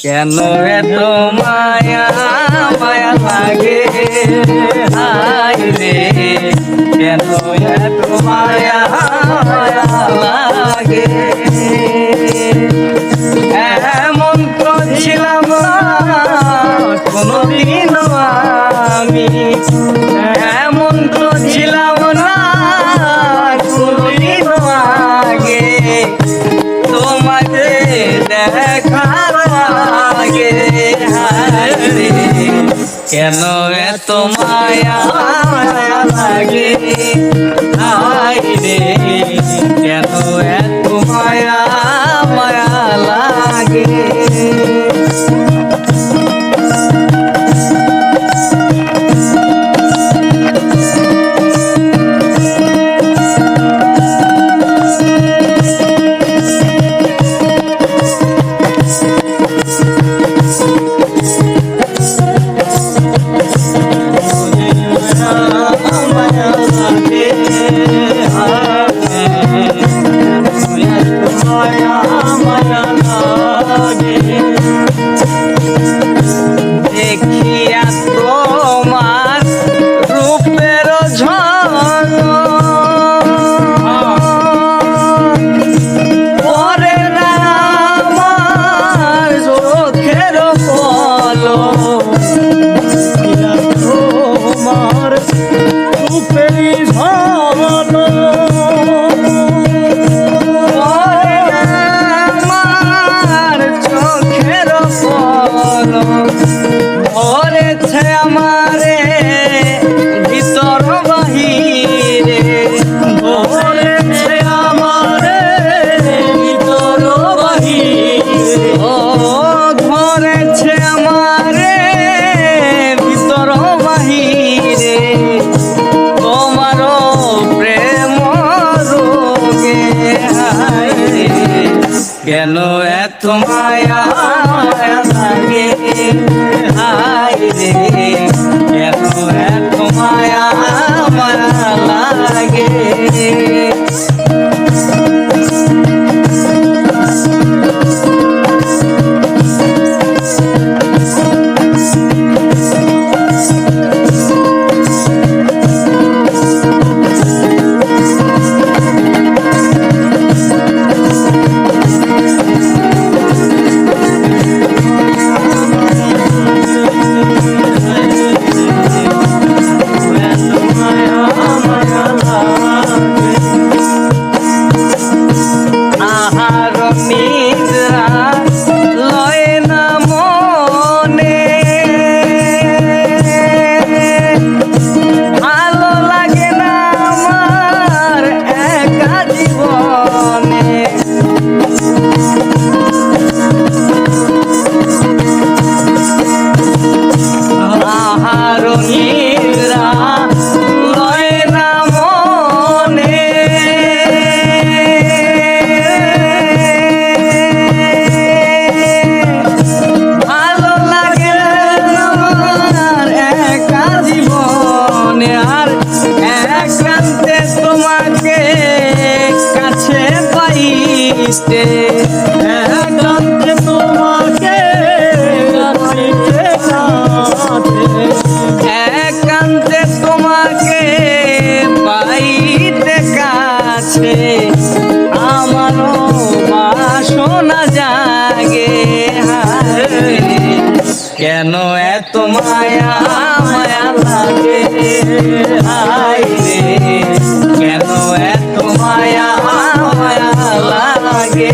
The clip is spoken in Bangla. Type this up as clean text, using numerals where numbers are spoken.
কেন এত মায়া মায়া লাগে হায় রে, কেন এত মায়া মায়া লাগে। এমন তো ছিলাম না কোনদিন আমি, এমন তো ছিলাম না কোনদিন আগে, তোমাকে দেখার আগে হায় রে, কেন এত মায়া মায়া লাগে হায় রে, কেন এত মায়া মায়া লাগে। দেখিয়া তোমার রূপের পরে না আমার চোখের পলক, তোমার রূপের চোখের পলক ধরেছে আমারে ভিতর বাহিরে, ধরেছে আমারে ভিতর বাহিরে, ও ধরেছে আমারে ভিতর বাহিরে, তোমারও প্রেম রোগে হায় রে, কেন এত মায়া মায়া লাগে হায় রে, কেন এত মায়া মায়া লাগে। নিদ্রা লয় না মনে, ভালো লাগে না আমার একা জীবনে, আহার নিদ্রা লয় না মনে, আর একান্তে তোমাকে কাছে পাইতে, একান্তে তোমাকে একান্তে তোমাকে পাইতে কাছে, আমারও বাসনা জাগে হায় রে, কেন এত মায়া মায়া লাগে হায় রে, কেন এত মায়া মায়া লাগে।